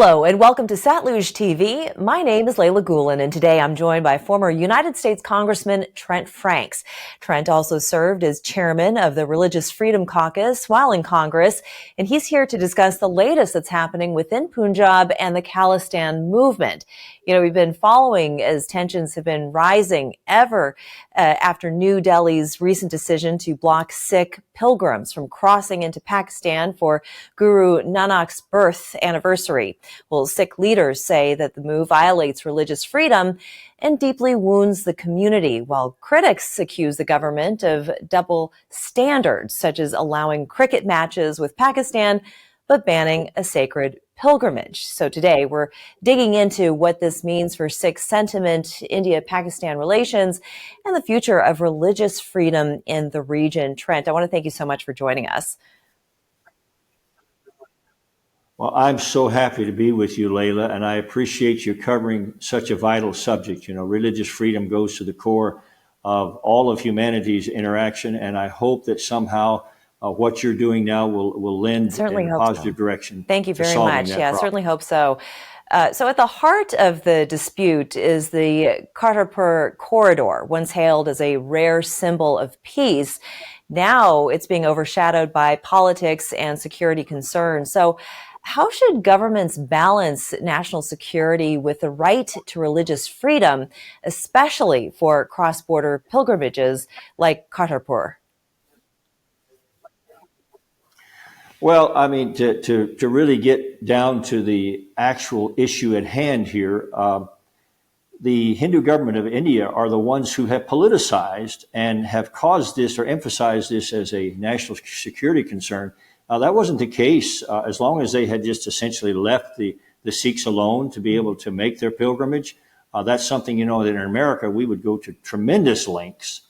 Hello and welcome to Satluj TV. My name is Layla Gulen and today I'm joined by former United States Congressman Trent Franks. Trent also served as chairman of the Religious Freedom Caucus while in Congress, and he's here to discuss the latest that's happening within Punjab and the Khalistan movement. You know, we've been following as tensions have been rising ever after New Delhi's recent decision to block Sikh pilgrims from crossing into Pakistan for Guru Nanak's birth anniversary. Well, Sikh leaders say that the move violates religious freedom and deeply wounds the community, while critics accuse the government of double standards, such as allowing cricket matches with Pakistan, but banning a sacred pilgrimage. So today we're digging into what this means for Sikh sentiment, India-Pakistan relations, and the future of religious freedom in the region. Trent, I want to thank you so much for joining us. Well, I'm so happy to be with you, Layla, and I appreciate you covering such a vital subject. You know, religious freedom goes to the core of all of humanity's interaction, and I hope that somehow what you're doing now will lend in a positive direction. Thank you very much. Yeah, certainly hope so. So at the heart of the dispute is the Kartarpur corridor, once hailed as a rare symbol of peace. Now it's being overshadowed by politics and security concerns. So how should governments balance national security with the right to religious freedom, especially for cross-border pilgrimages like Kartarpur? Well, I mean, to really get down to the actual issue at hand here, the Hindu government of India are the ones who have politicized and have caused this or emphasized this as a national security concern. That wasn't the case as long as they had just essentially left the Sikhs alone to be able to make their pilgrimage. That's something, you know, that in America we would go to tremendous lengths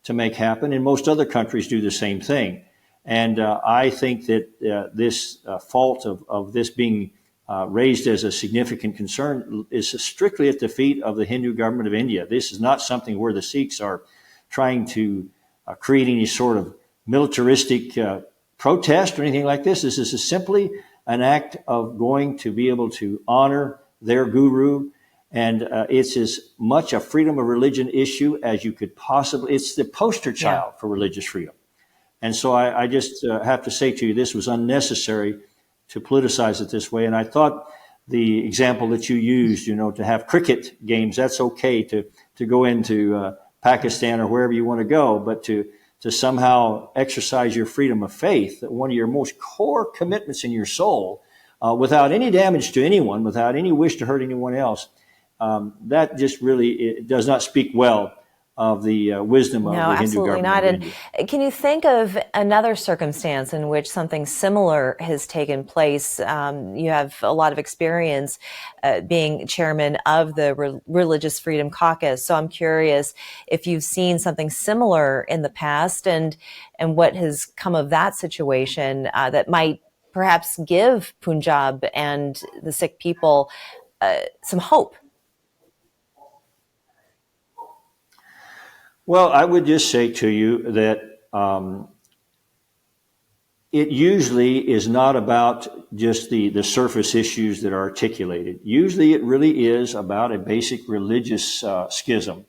to make happen, and most other countries do the same thing. And I think that this fault of this being raised as a significant concern is strictly at the feet of the Hindu government of India. This is not something where the Sikhs are trying to create any sort of militaristic protest or anything like this. This is simply an act of going to be able to honor their guru. And it's as much a freedom of religion issue as you could possibly. It's the poster child for religious freedom. And so I just have to say to you, this was unnecessary to politicize it this way. And I thought the example that you used, you know, to have cricket games, that's okay to go into Pakistan or wherever you want to go, but to somehow exercise your freedom of faith, one of your most core commitments in your soul, without any damage to anyone, without any wish to hurt anyone else, that just really does not speak well of the wisdom of the Hindu government. No, absolutely not. And can you think of another circumstance in which something similar has taken place? You have a lot of experience being chairman of the Religious Freedom Caucus. So I'm curious if you've seen something similar in the past and what has come of that situation that might perhaps give Punjab and the Sikh people some hope. Well, I would just say to you that it usually is not about just the surface issues that are articulated. Usually it really is about a basic religious schism.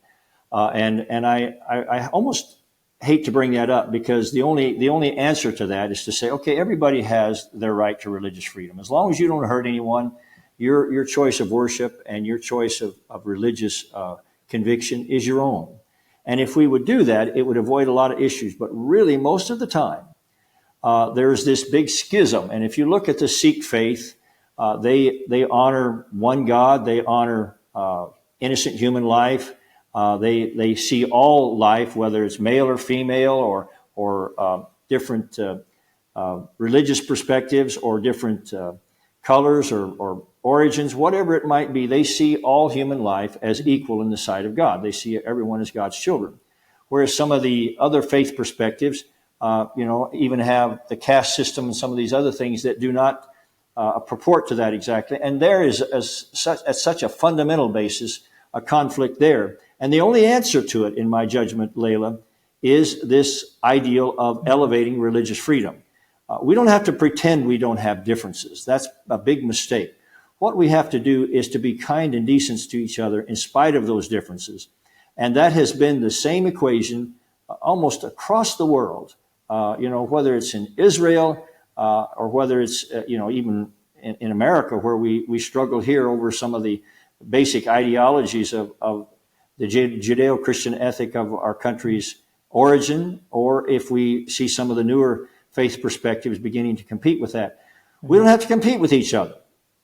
And I almost hate to bring that up because the only answer to that is to say, okay, everybody has their right to religious freedom. As long as you don't hurt anyone, your choice of worship and your choice of religious conviction is your own. And if we would do that, it would avoid a lot of issues. But really, most of the time, there's this big schism. And if you look at the Sikh faith, they honor one God. They honor innocent human life. They see all life, whether it's male or female or different religious perspectives or different colors or origins, whatever it might be, they see all human life as equal in the sight of God. They see everyone as God's children. Whereas some of the other faith perspectives, even have the caste system and some of these other things that do not purport to that exactly. And there is, at such a fundamental basis, a conflict there. And the only answer to it, in my judgment, Layla, is this ideal of elevating religious freedom. We don't have to pretend we don't have differences. That's a big mistake. what we have to do is to be kind and decent to each other in spite of those differences. And that has been the same equation almost across the world, whether it's in Israel or whether it's, even in America, where we struggle here over some of the basic ideologies of the Judeo-Christian ethic of our country's origin, or if we see some of the newer faith perspectives beginning to compete with that. We don't have to compete with each other.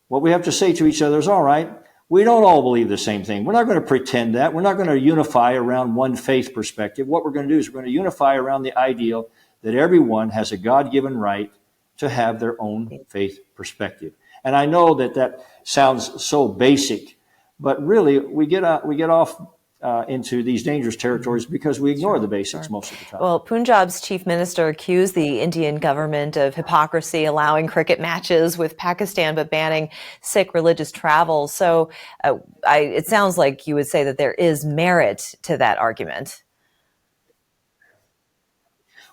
What we have to say to each other is, all right, we don't all believe the same thing. We're not going to pretend that. We're not going to unify around one faith perspective. What we're going to do is we're going to unify around the ideal that everyone has a God-given right to have their own faith perspective. And I know that sounds so basic, but really we get off into these dangerous territories because we ignore the basics most of the time. Well, Punjab's chief minister accused the Indian government of hypocrisy, allowing cricket matches with Pakistan but banning Sikh religious travel. So it sounds like you would say that there is merit to that argument.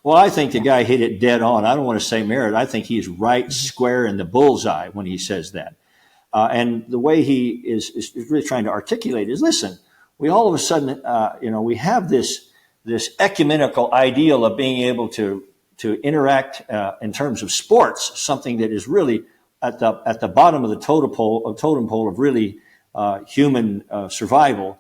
Well, I think the guy hit it dead on. I don't want to say merit. I think he's right square in the bullseye when he says that. And the way he is really trying to articulate is, listen, we all of a sudden, we have this ecumenical ideal of being able to interact in terms of sports, something that is really at the bottom of the totem pole of really human survival.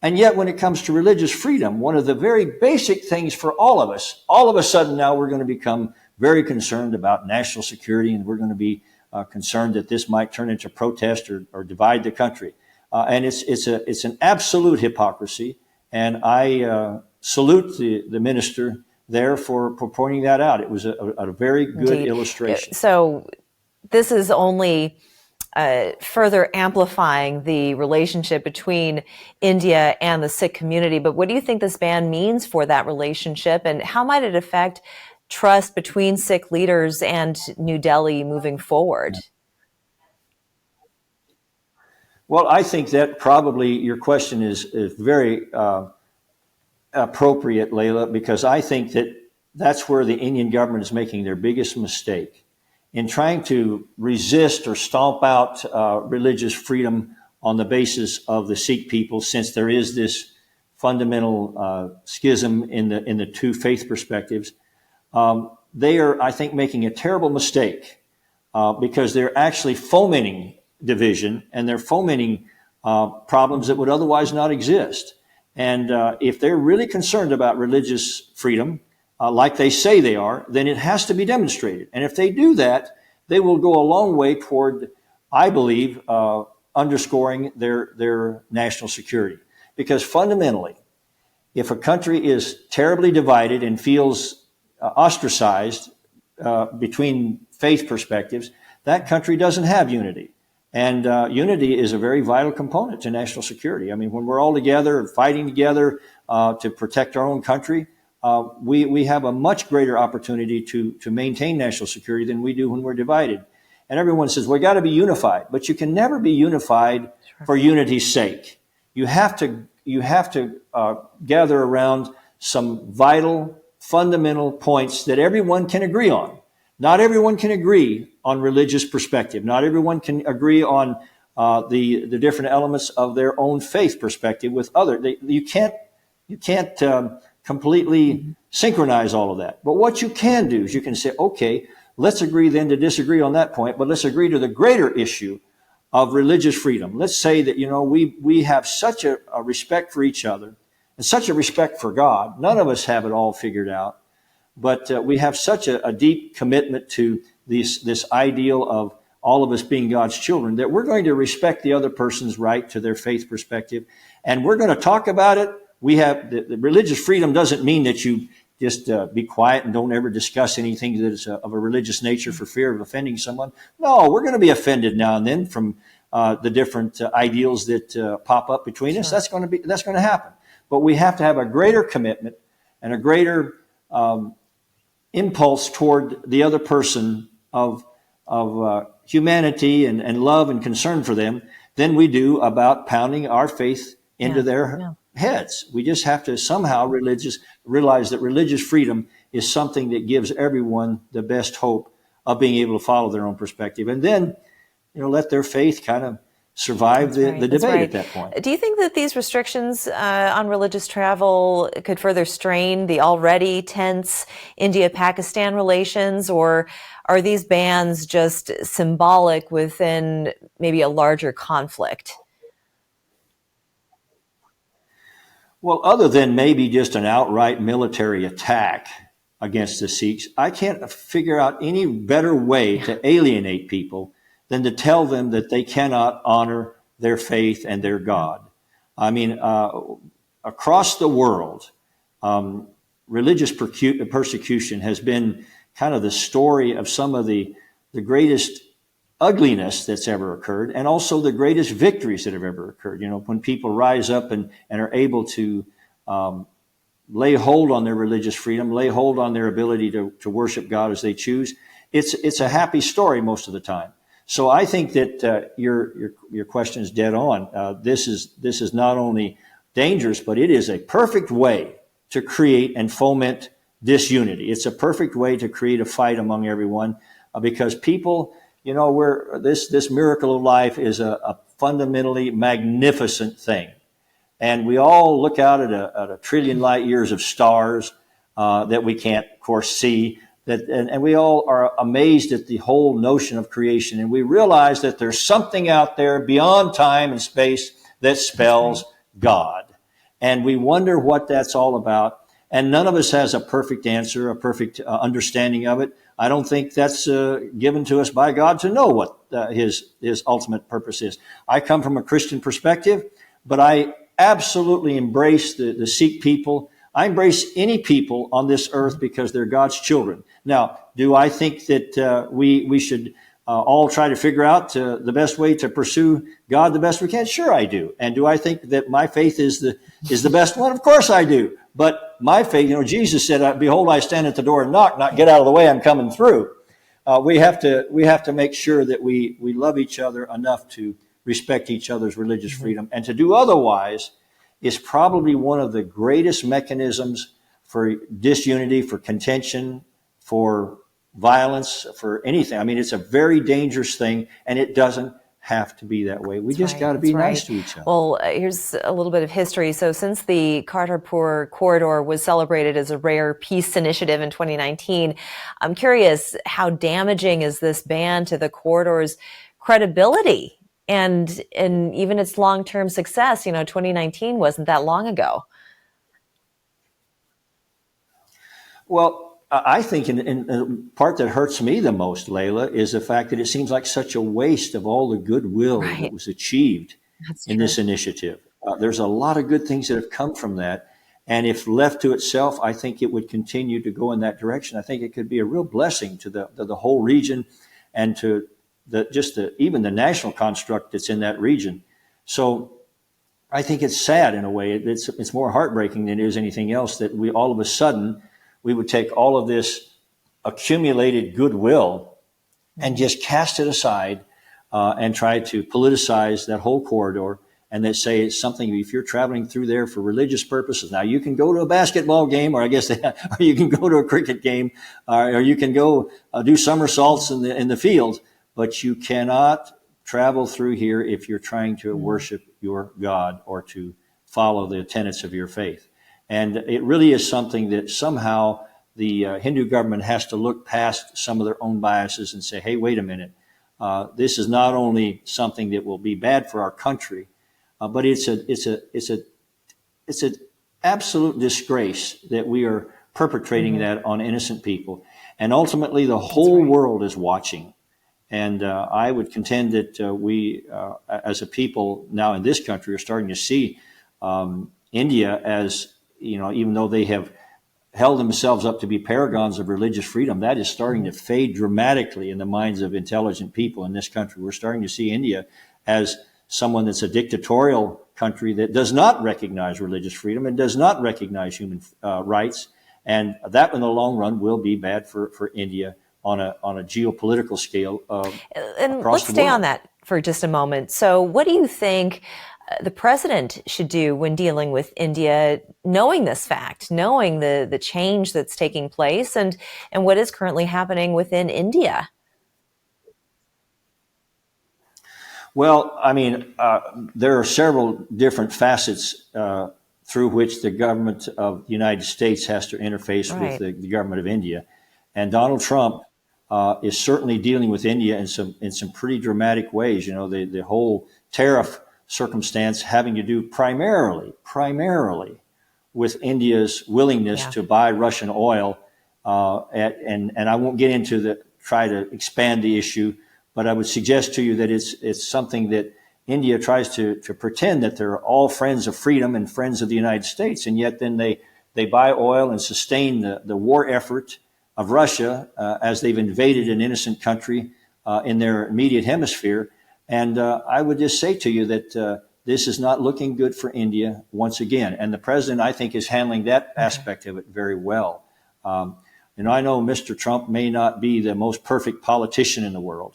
And yet, when it comes to religious freedom, one of the very basic things for all of a sudden now we're going to become very concerned about national security, and we're going to be concerned that this might turn into protest or divide the country. And it's an absolute hypocrisy, and I salute the minister there for pointing that out. It was a very good Indeed. Illustration. So this is only further amplifying the relationship between India and the Sikh community. But what do you think this ban means for that relationship, and how might it affect trust between Sikh leaders and New Delhi moving forward? Well, I think that probably your question is very appropriate, Layla, because I think that's where the Indian government is making their biggest mistake in trying to resist or stomp out religious freedom on the basis of the Sikh people, since there is this fundamental schism in the two faith perspectives. They are, I think, making a terrible mistake because they're actually fomenting division, and they're fomenting problems that would otherwise not exist. And if they're really concerned about religious freedom, like they say they are, then it has to be demonstrated. And if they do that, they will go a long way toward, I believe, underscoring their national security. Because fundamentally, if a country is terribly divided and feels ostracized between faith perspectives, that country doesn't have unity. And unity is a very vital component to national security. I mean, when we're all together and fighting together to protect our own country, we have a much greater opportunity to maintain national security than we do when we're divided. And everyone says, we got to be unified, but you can never be unified for unity's sake. You have to gather around some vital, fundamental points that everyone can agree on. Not everyone can agree on religious perspective. Not everyone can agree on the different elements of their own faith perspective with others. You can't completely synchronize all of that. But what you can do is you can say, okay, let's agree then to disagree on that point, but let's agree to the greater issue of religious freedom. Let's say that, we have such a respect for each other and such a respect for God. None of us have it all figured out, but we have such a deep commitment to this ideal of all of us being God's children that we're going to respect the other person's right to their faith perspective, and we're going to talk about it. We have the religious freedom doesn't mean that you just be quiet and don't ever discuss anything that is of a religious nature for fear of offending someone. No, we're going to be offended now and then from the different ideals that pop up between us. That's going to happen. But we have to have a greater commitment and a greater impulse toward the other person of humanity and love and concern for them than we do about pounding our faith into their heads. We just have to somehow realize that religious freedom is something that gives everyone the best hope of being able to follow their own perspective. And then let their faith kind of survive the debate right. at that point. Do you think that these restrictions on religious travel could further strain the already tense India-Pakistan relations, or are these bans just symbolic within maybe a larger conflict? Well, other than maybe just an outright military attack against the Sikhs, I can't figure out any better way to alienate people than to tell them that they cannot honor their faith and their God. I mean, across the world, religious persecution has been kind of the story of some of the greatest ugliness that's ever occurred, and also the greatest victories that have ever occurred. When people rise up and are able to lay hold on their religious freedom, lay hold on their ability to worship God as they choose, it's a happy story most of the time. So I think that your question is dead on. This is not only dangerous, but it is a perfect way to create and foment disunity. It's a perfect way to create a fight among everyone, because people, this miracle of life is a fundamentally magnificent thing. And we all look out at a trillion light years of stars that we can't, of course, see. And we all are amazed at the whole notion of creation. And we realize that there's something out there beyond time and space that spells God. And we wonder what that's all about. And none of us has a perfect answer, a perfect understanding of it. I don't think that's given to us by God to know what his ultimate purpose is. I come from a Christian perspective, but I absolutely embrace the Sikh people. I embrace any people on this earth because they're God's children. Now, do I think that we should all try to figure out the best way to pursue God the best we can? Sure, I do. And do I think that my faith is the best one? Of course I do. But my faith, Jesus said, "Behold, I stand at the door and knock. Not get out of the way. I'm coming through." We have to make sure that we love each other enough to respect each other's religious freedom, and to do otherwise is probably one of the greatest mechanisms for disunity, for contention, for violence, for anything. I mean, it's a very dangerous thing, and it doesn't have to be that way. We just got to be nice to each other. Well, here's a little bit of history. So since the Kartarpur corridor was celebrated as a rare peace initiative in 2019, I'm curious, how damaging is this ban to the corridor's credibility and even its long-term success? 2019 wasn't that long ago. Well, I think in the part that hurts me the most, Layla, is the fact that it seems like such a waste of all the goodwill that was achieved in this initiative. There's a lot of good things that have come from that. And if left to itself, I think it would continue to go in that direction. I think it could be a real blessing to the whole region, and to even the national construct that's in that region. So I think it's sad in a way. It's more heartbreaking than it is anything else that we all of a sudden we would take all of this accumulated goodwill and just cast it aside and try to politicize that whole corridor, and then say it's something, if you're traveling through there for religious purposes, now you can go to a basketball game, or or you can go to a cricket game, or you can go do somersaults in the field, but you cannot travel through here if you're trying to worship your God or to follow the tenets of your faith. And it really is something that somehow the Hindu government has to look past some of their own biases and say, hey, wait a minute. This is not only something that will be bad for our country, but it's an absolute disgrace that we are perpetrating that on innocent people. And ultimately, the whole world is watching. And I would contend that we, as a people now in this country, are starting to see India as, even though they have held themselves up to be paragons of religious freedom, that is starting to fade dramatically in the minds of intelligent people in this country. We're starting to see India as someone that's a dictatorial country that does not recognize religious freedom and does not recognize human rights. And that in the long run will be bad for India on a geopolitical scale. And let's stay on that for just a moment. So what do you think the president should do when dealing with India, knowing this fact, knowing the change that's taking place and what is currently happening within India? Well, I mean, there are several different facets through which the government of the United States has to interface with Right. the government of India, and Donald Trump is certainly dealing with India in some pretty dramatic ways. You know, the whole tariff circumstance having to do primarily with India's willingness Yeah. to buy Russian oil, and I won't get into try to expand the issue, but I would suggest to you that it's something that India tries to pretend that they're all friends of freedom and friends of the United States, and yet then they buy oil and sustain the war effort of Russia as they've invaded an innocent country in their immediate hemisphere. And I would just say to you that this is not looking good for India once again. And the president, I think, is handling that aspect of it very well. I know Mr. Trump may not be the most perfect politician in the world,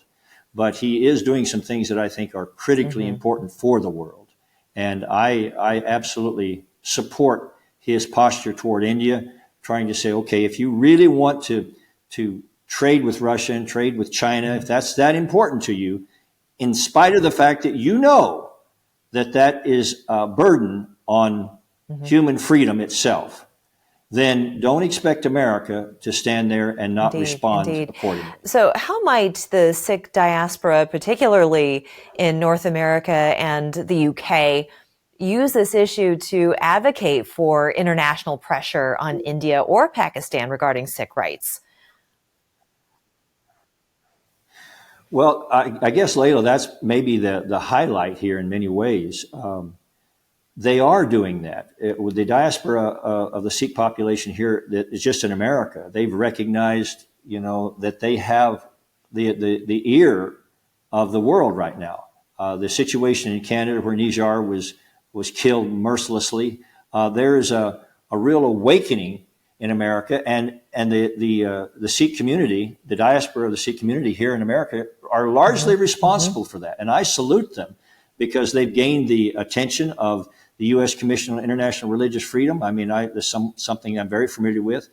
but he is doing some things that I think are critically important for the world. And I absolutely support his posture toward India, trying to say, okay, if you really want to trade with Russia and trade with China, if that's that important to you, in spite of the fact that you know that is a burden on human freedom itself, then don't expect America to stand there and not respond accordingly. So how might the Sikh diaspora, particularly in North America and the UK, use this issue to advocate for international pressure on India or Pakistan regarding Sikh rights? Well, I guess, Layla, that's maybe the highlight here in many ways. They are doing that. With the diaspora of the Sikh population here that is just in America, they've recognized, that they have the ear of the world right now. The situation in Canada where Nijar was killed mercilessly, there is a real awakening in America, and the Sikh community, the diaspora of the Sikh community here in America, are largely responsible for that, and I salute them because they've gained the attention of the U.S. Commission on International Religious Freedom. I mean, there's something I'm very familiar with,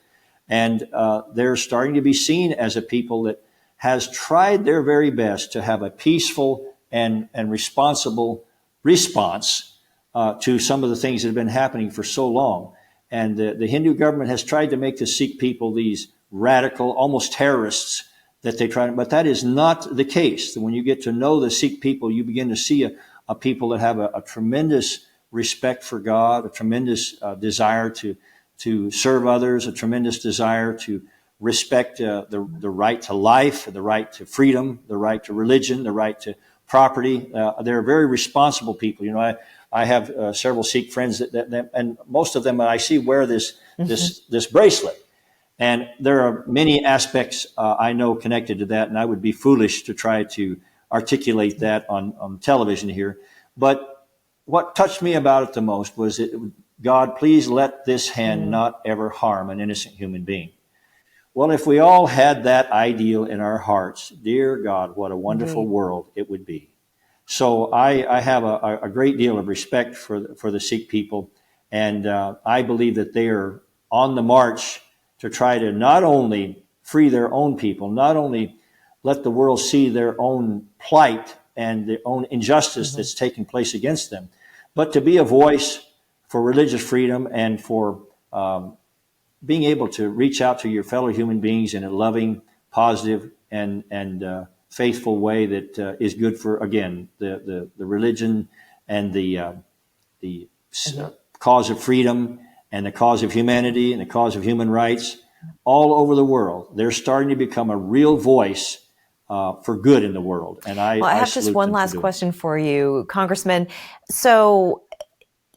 and they're starting to be seen as a people that has tried their very best to have a peaceful and responsible response to some of the things that have been happening for so long. And the Hindu government has tried to make the Sikh people these radical, almost terrorists that they try to, but that is not the case. When you get to know the Sikh people, you begin to see a people that have a tremendous respect for God, a tremendous desire to serve others, a tremendous desire to respect the right to life, the right to freedom, the right to religion, the right to property. They're very responsible people. I have several Sikh friends that and most of them I see wear this bracelet. And there are many aspects I know connected to that, and I would be foolish to try to articulate that on television here. But what touched me about it the most was God, please let this hand not ever harm an innocent human being. Well, if we all had that ideal in our hearts, dear God, what a wonderful world it would be. So I have a great deal of respect for the Sikh people, and I believe that they are on the march to try to not only free their own people, not only let the world see their own plight and their own injustice that's taking place against them, but to be a voice for religious freedom and for being able to reach out to your fellow human beings in a loving, positive, and faithful way that is good for, again, the religion and the cause of freedom and the cause of humanity and the cause of human rights all over the world. They're starting to become a real voice for good in the world. And I have just one last question for you, Congressman. So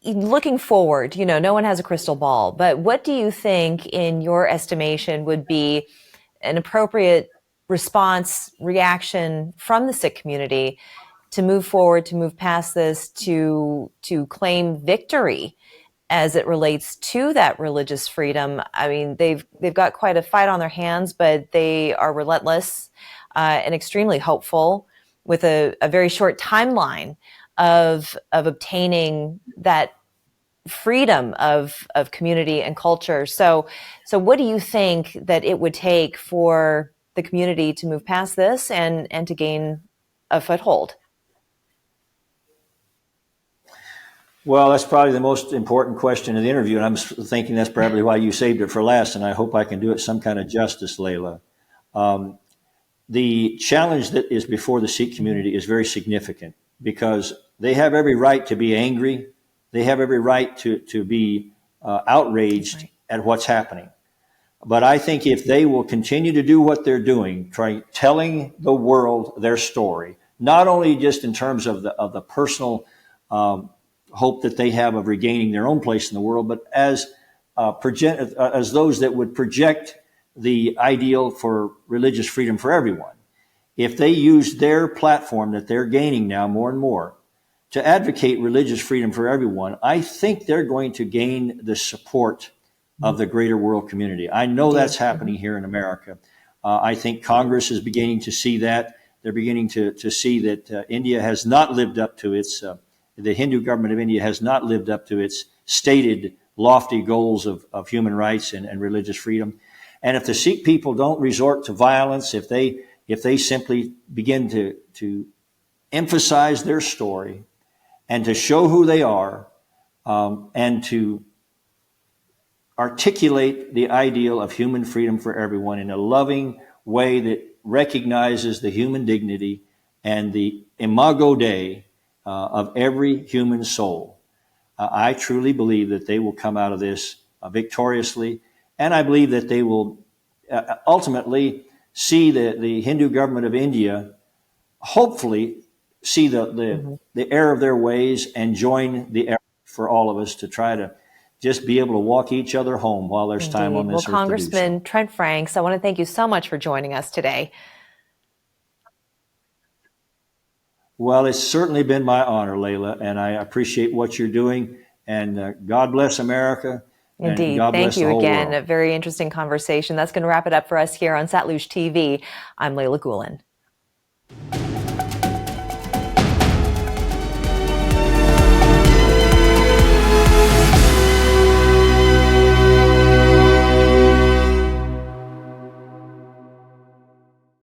looking forward, no one has a crystal ball, but what do you think, in your estimation, would be an appropriate response, reaction from the Sikh community to move forward, to move past this, to claim victory as it relates to that religious freedom? I mean, they've got quite a fight on their hands, but they are relentless and extremely hopeful, with a very short timeline of obtaining that freedom of community and culture. So what do you think that it would take for the community to move past this and to gain a foothold? Well, that's probably the most important question of the interview, and I'm thinking that's probably why you saved it for last, and I hope I can do it some kind of justice, Layla. Um, the challenge that is before the Sikh community is very significant because they have every right to be angry. They have every right to be outraged at what's happening. But I think if they will continue to do what they're doing, telling the world their story, not only just in terms of the personal hope that they have of regaining their own place in the world, but as those that would project the ideal for religious freedom for everyone. If they use their platform that they're gaining now more and more to advocate religious freedom for everyone, I think they're going to gain the support of the greater world community. I know that's happening here in America. I think Congress is beginning to see that. They're beginning to see that India has not lived up to its, the Hindu government of India has not lived up to its stated lofty goals of human rights and religious freedom. And if the Sikh people don't resort to violence, if they simply begin to emphasize their story and to show who they are, and to articulate the ideal of human freedom for everyone in a loving way that recognizes the human dignity and the imago Dei of every human soul. I truly believe that they will come out of this victoriously, and I believe that they will ultimately see the Hindu government of India hopefully see the error of their ways and join the effort for all of us to try to just be able to walk each other home while there's time on this earth to do so. Well, Congressman Trent Franks, I want to thank you so much for joining us today. Well, it's certainly been my honor, Layla, and I appreciate what you're doing. And God bless America. Indeed. God Thank bless you the whole again. world. A very interesting conversation. That's going to wrap it up for us here on Satluj TV. I'm Layla Gulen.